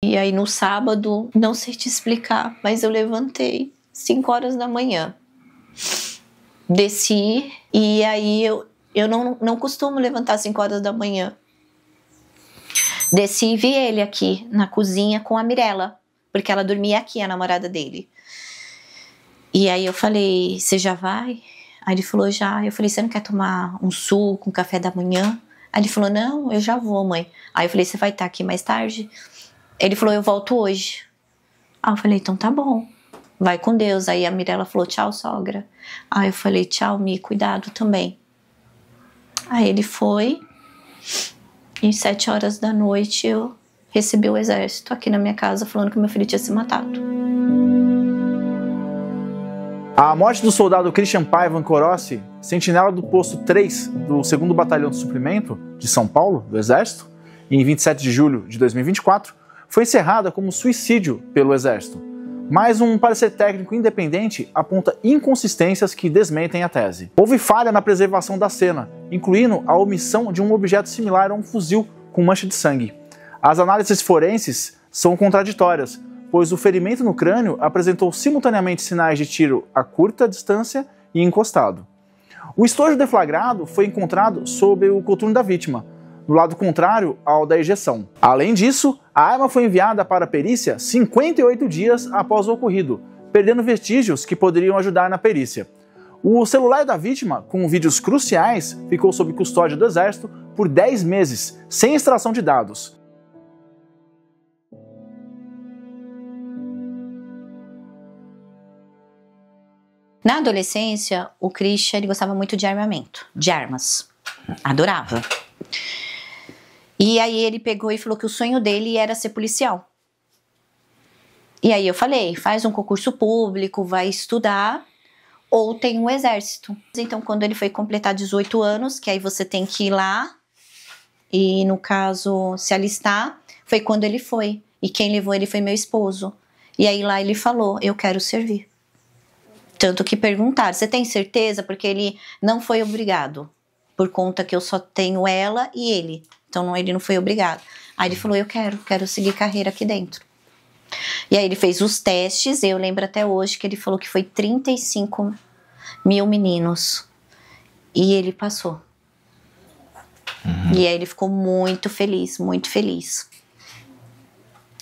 E aí no sábado, não sei te explicar, mas eu levantei 5 horas da manhã. Desci e aí eu não costumo levantar 5 horas da manhã. Desci e vi ele aqui na cozinha com a Mirella, porque ela dormia aqui, a namorada dele. E aí eu falei, você já vai? Aí ele falou, já. Eu falei, você não quer tomar um suco, um café da manhã? Aí ele falou, não, eu já vou, mãe. Aí eu falei, você vai estar aqui mais tarde? Ele falou, eu volto hoje. Aí eu falei, então tá bom. Vai com Deus. Aí a Mirella falou, tchau, sogra. Aí eu falei, tchau, Mi, cuidado também. Aí ele foi. E 7 horas da noite eu recebi o exército aqui na minha casa falando que meu filho tinha se matado. A morte do soldado Christian Paiva Ancorossi, sentinela do posto 3 do 2º Batalhão de Suprimento de São Paulo, do Exército, em 27 de julho de 2024, foi encerrada como suicídio pelo Exército. Mas um parecer técnico independente aponta inconsistências que desmentem a tese. Houve falha na preservação da cena, incluindo a omissão de um objeto similar a um fuzil com mancha de sangue. As análises forenses são contraditórias, pois o ferimento no crânio apresentou simultaneamente sinais de tiro a curta distância e encostado. O estojo deflagrado foi encontrado sob o coturno da vítima, no lado contrário ao da ejeção. Além disso, a arma foi enviada para a perícia 58 dias após o ocorrido, perdendo vestígios que poderiam ajudar na perícia. O celular da vítima, com vídeos cruciais, ficou sob custódia do Exército por 10 meses, sem extração de dados. Na adolescência, o Christian ele gostava muito de armamento, de armas. Adorava. E aí ele pegou e falou que o sonho dele era ser policial. E aí eu falei, faz um concurso público, vai estudar, ou tem um exército. Então quando ele foi completar 18 anos, que aí você tem que ir lá, e no caso se alistar, foi quando ele foi. E quem levou ele foi meu esposo. E aí lá ele falou, eu quero servir. Tanto que perguntaram, você tem certeza? Porque ele não foi obrigado, por conta que eu só tenho ela e ele. Então ele não foi obrigado. Aí ele falou, eu quero seguir carreira aqui dentro. E aí ele fez os testes, eu lembro até hoje que ele falou que foi 35 mil meninos. E ele passou. E aí ele ficou muito feliz, muito feliz.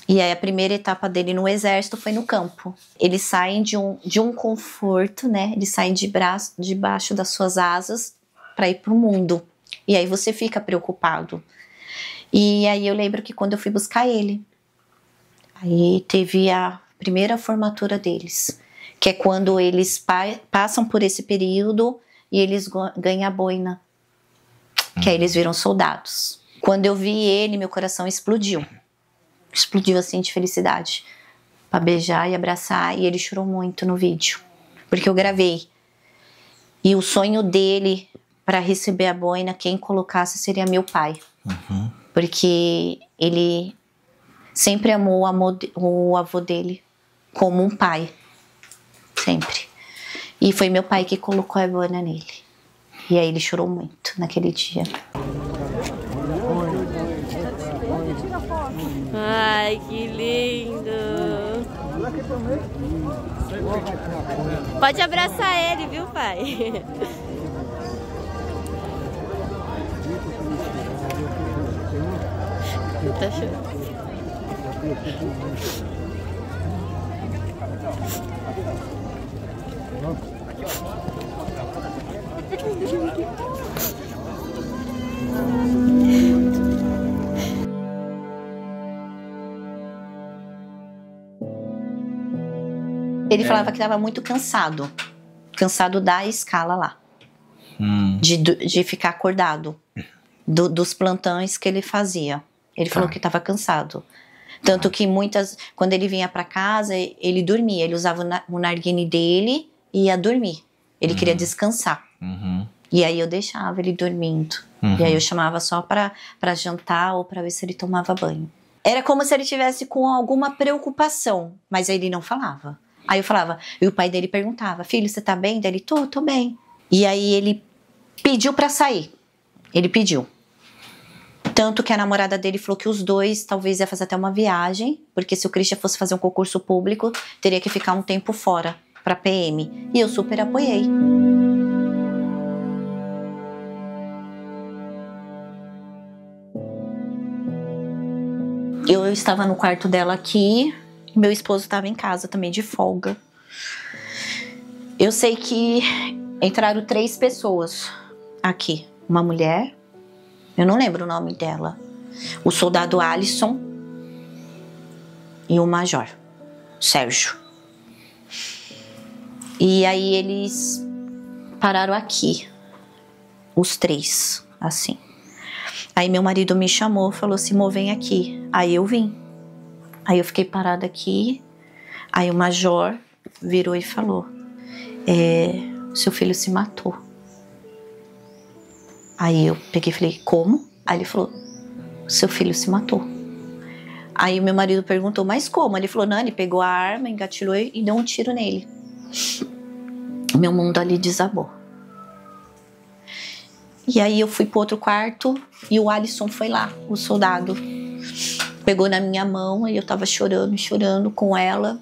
E aí a primeira etapa dele no exército foi no campo. Eles saem de um conforto, né? Eles saem debaixo das suas asas para ir pro mundo. E aí você fica preocupado. E aí eu lembro que quando eu fui buscar ele, aí teve a primeira formatura deles, que é quando eles passam por esse período e eles ganham a boina, que aí eles viram soldados. Quando eu vi ele, meu coração explodiu. Explodiu assim de felicidade, para beijar e abraçar, e ele chorou muito no vídeo, porque eu gravei. E o sonho dele para receber a boina, quem colocasse seria meu pai. Porque ele sempre amou o avô dele como um pai, sempre. E foi meu pai que colocou a boina nele. E aí ele chorou muito naquele dia. Ai, que lindo! Pode abraçar ele, viu, pai? Tá chorando. Ele falava que estava muito cansado da escala lá, de ficar acordado, dos plantões que ele fazia. Ele falou que estava cansado. Tanto que quando ele vinha para casa, ele dormia. Ele usava o narguile dele e ia dormir. Ele queria descansar. E aí eu deixava ele dormindo. E aí eu chamava só para jantar ou para ver se ele tomava banho. Era como se ele tivesse com alguma preocupação, mas ele não falava. Aí eu falava, e o pai dele perguntava, filho, você tá bem? Daí ele, tô bem. E aí ele pediu para sair. Ele pediu. Tanto que a namorada dele falou que os dois talvez ia fazer até uma viagem, porque se o Christian fosse fazer um concurso público, teria que ficar um tempo fora para PM. E eu super apoiei. Eu estava no quarto dela aqui, meu esposo estava em casa também de folga. Eu sei que entraram 3 pessoas aqui. Uma mulher, eu não lembro o nome dela, o soldado Alisson e o major Sérgio. E aí eles pararam aqui, os 3, assim. Aí meu marido me chamou, falou: Simô, vem aqui. Aí eu vim. Aí eu fiquei parada aqui. Aí o major virou e falou: seu filho se matou. Aí eu peguei e falei: como? Aí ele falou: seu filho se matou. Aí o meu marido perguntou: mas como? Ele falou: não, ele pegou a arma, engatilhou e deu um tiro nele. Meu mundo ali desabou. E aí eu fui pro outro quarto e o Alisson foi lá, o soldado. Pegou na minha mão e eu tava chorando com ela,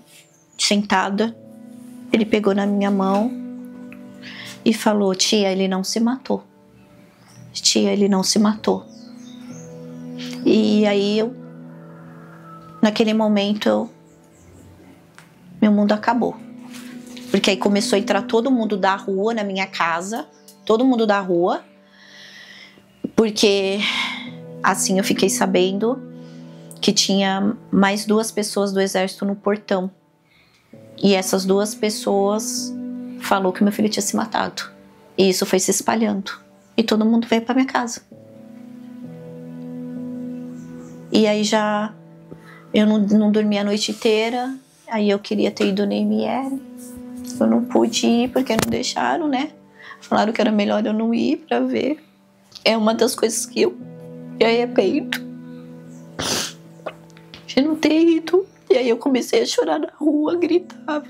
sentada. Ele pegou na minha mão e falou: tia, ele não se matou. Tia, ele não se matou. E aí naquele momento, meu mundo acabou. Porque aí começou a entrar todo mundo da rua na minha casa, todo mundo da rua. Porque assim eu fiquei sabendo que tinha mais 2 pessoas do exército no portão. E essas 2 pessoas falou que meu filho tinha se matado. E isso foi se espalhando. E todo mundo veio pra minha casa. E aí eu não dormi a noite inteira. Aí eu queria ter ido no ML. Eu não pude ir porque não deixaram, né? Falaram que era melhor eu não ir pra ver. É uma das coisas que eu me arrependo de não ter ido. E aí eu comecei a chorar na rua, gritava,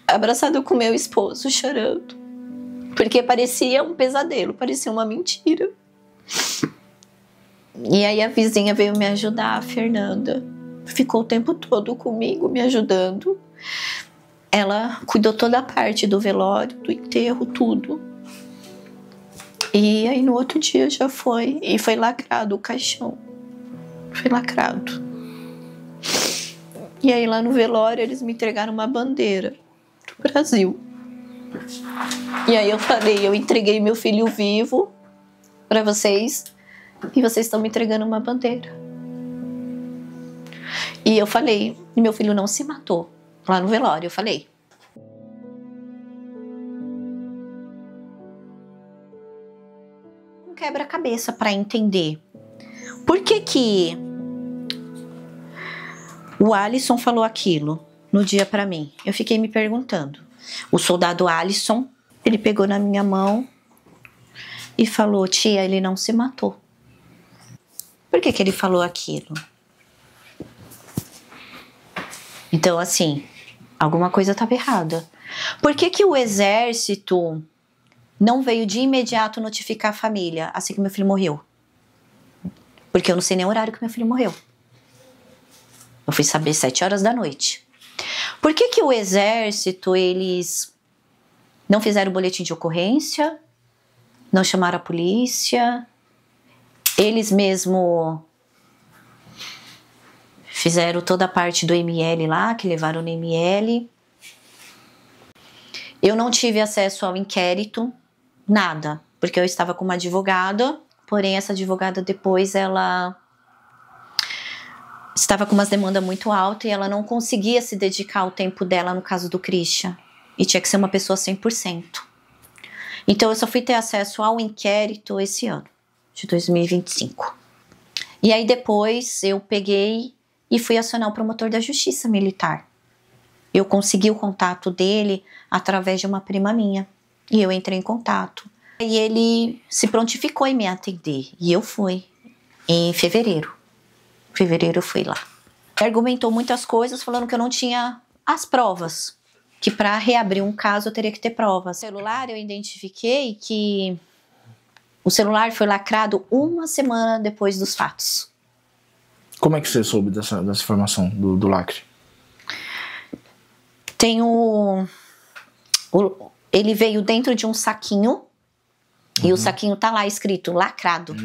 abraçada com meu esposo, chorando. Porque parecia um pesadelo, parecia uma mentira. E aí a vizinha veio me ajudar, a Fernanda. Ficou o tempo todo comigo, me ajudando. Ela cuidou toda a parte do velório, do enterro, tudo. E aí no outro dia já foi. E foi lacrado o caixão. Foi lacrado. E aí lá no velório eles me entregaram uma bandeira do Brasil. E aí eu falei: eu entreguei meu filho vivo para vocês e vocês estão me entregando uma bandeira. E eu falei: meu filho não se matou. Lá no velório eu falei. Um quebra-cabeça para entender por que o Alisson falou aquilo no dia para mim. Eu fiquei me perguntando. O soldado Alisson, ele pegou na minha mão e falou: tia, ele não se matou. Por que ele falou aquilo? Então, assim, alguma coisa estava errada. Por que o exército não veio de imediato notificar a família assim que meu filho morreu? Porque eu não sei nem o horário que meu filho morreu. Eu fui saber 7 horas da noite. Por que o exército, eles não fizeram o boletim de ocorrência, não chamaram a polícia, eles mesmo fizeram toda a parte do ML lá, que levaram no ML. Eu não tive acesso ao inquérito, nada, porque eu estava com uma advogada, porém essa advogada depois ela estava com umas demandas muito altas e ela não conseguia se dedicar ao tempo dela no caso do Christian. E tinha que ser uma pessoa 100%. Então eu só fui ter acesso ao inquérito esse ano, de 2025. E aí depois eu peguei e fui acionar o promotor da Justiça Militar. Eu consegui o contato dele através de uma prima minha. E eu entrei em contato. E ele se prontificou em me atender. E eu fui em fevereiro. Em fevereiro eu fui lá. Argumentou muitas coisas, falando que eu não tinha as provas. Que para reabrir um caso eu teria que ter provas. No celular eu identifiquei que O celular foi lacrado 1 semana depois dos fatos. Como é que você soube dessa informação do lacre? Tem ele veio dentro de um saquinho e o saquinho tá lá escrito lacrado.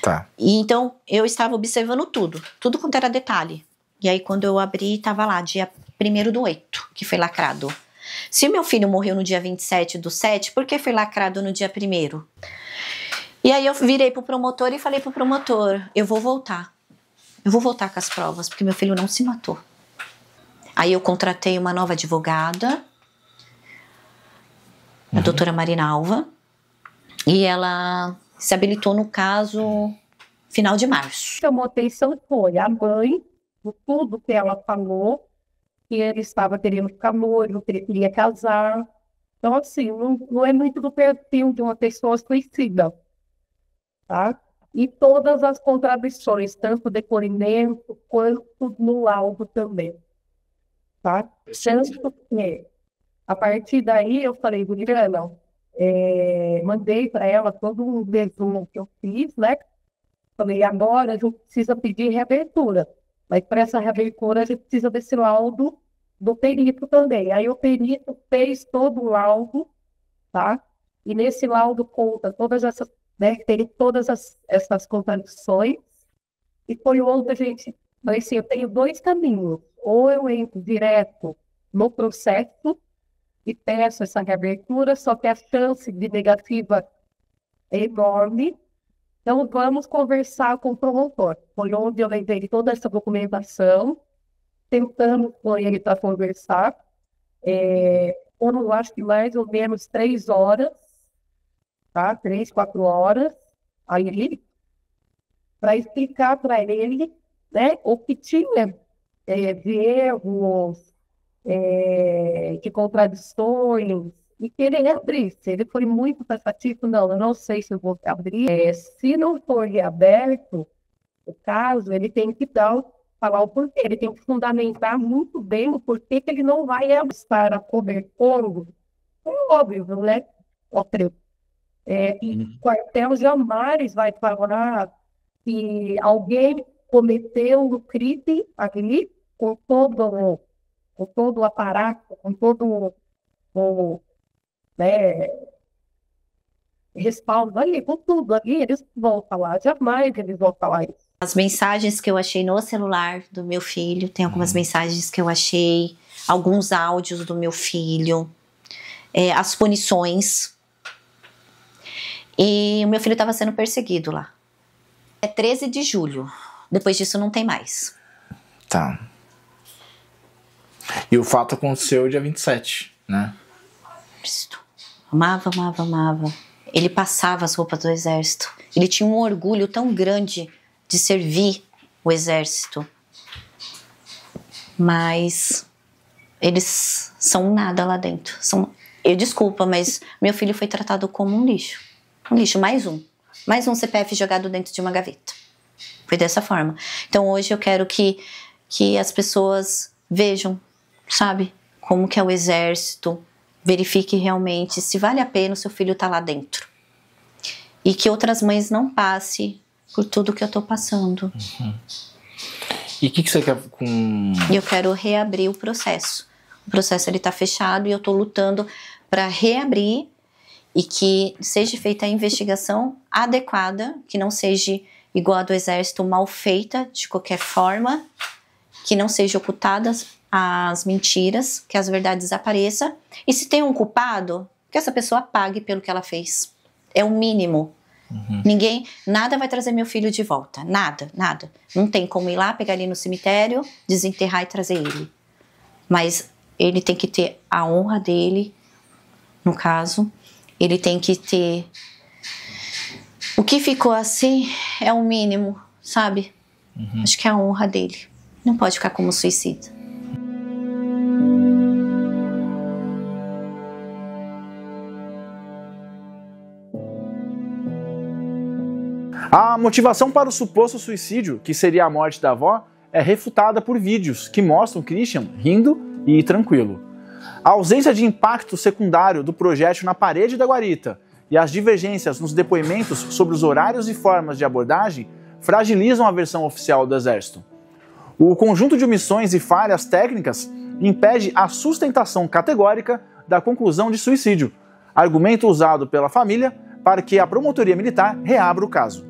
Tá. E então eu estava observando tudo quanto era detalhe. E aí quando eu abri, tava lá, dia 1º/8, que foi lacrado. Se meu filho morreu no dia 27/7, por que foi lacrado no dia 1º? E aí eu virei pro promotor e falei pro promotor, eu vou voltar com as provas, porque meu filho não se matou. Aí eu contratei uma nova advogada, a doutora Marinalva, e ela se habilitou no caso final de março. Chamou atenção foi a mãe, de tudo que ela falou, que ele estava querendo ficar noivo, que ele queria casar. Então, assim, não é muito do perfil de uma pessoa suicida, tá? E todas as contradições, tanto do depoimento quanto no laudo também, tá? Tanto que, a partir daí, eu falei, Juliana, mandei para ela todo um resumo que eu fiz, né? Falei, agora a gente precisa pedir reabertura. Mas para essa reabertura a gente precisa desse laudo do perito também. Aí o perito fez todo o laudo, tá? E nesse laudo conta todas essas, né? Tem todas essas contradições. E foi onde a gente, mas assim, eu tenho 2 caminhos. Ou eu entro direto no processo e peço essa reabertura, só que a chance de negativa é enorme. Então, vamos conversar com o promotor. Foi onde eu levei toda essa documentação, tentando com ele para conversar. Foram, acho que mais ou menos 3 horas, tá? 3, 4 horas, aí, para explicar para ele, né, o que tinha de erros, de contradições, e que ele abrisse. Ele foi muito taxativo, não, eu não sei se eu vou abrir. Se não for reaberto o caso, ele tem que falar o porquê, ele tem que fundamentar muito bem o porquê que ele não vai estar a cobertor, é óbvio, né? E o quartel jamais vai falar que alguém cometeu o crime ali com todo o aparato, com todo o respaldo ali, com tudo ali, eles vão falar, jamais eles vão falar isso. As mensagens que eu achei no celular do meu filho, tem algumas mensagens que eu achei, alguns áudios do meu filho, as punições. E o meu filho estava sendo perseguido lá. É 13 de julho. Depois disso não tem mais. Tá. E o fato aconteceu dia 27, né? Amava, amava, amava. Ele passava as roupas do exército. Ele tinha um orgulho tão grande de servir o exército. Mas eles são nada lá dentro. Desculpa, mas meu filho foi tratado como um lixo. Um lixo, mais um CPF jogado dentro de uma gaveta. Foi dessa forma. Então hoje eu quero que as pessoas vejam, sabe, como que é o exército, verifique realmente se vale a pena o seu filho estar lá dentro. E que outras mães não passem por tudo que eu tô passando. E o que você quer com... Eu quero reabrir o processo. O processo ele tá fechado e eu tô lutando para reabrir e que seja feita a investigação adequada, que não seja igual a do exército, mal feita de qualquer forma, que não seja ocultadas as mentiras, que as verdades apareçam, e se tem um culpado, que essa pessoa pague pelo que ela fez. É o mínimo. Nada vai trazer meu filho de volta, nada. Não tem como ir lá, pegar ele no cemitério, desenterrar e trazer ele. Mas ele tem que ter a honra dele, no caso, ele tem que ter... O que ficou assim é o mínimo, sabe? Acho que é a honra dele. Não pode ficar como suicida. A motivação para o suposto suicídio, que seria a morte da avó, é refutada por vídeos que mostram Christian rindo e tranquilo. A ausência de impacto secundário do projétil na parede da guarita e as divergências nos depoimentos sobre os horários e formas de abordagem fragilizam a versão oficial do Exército. O conjunto de omissões e falhas técnicas impede a sustentação categórica da conclusão de suicídio, argumento usado pela família para que a promotoria militar reabra o caso.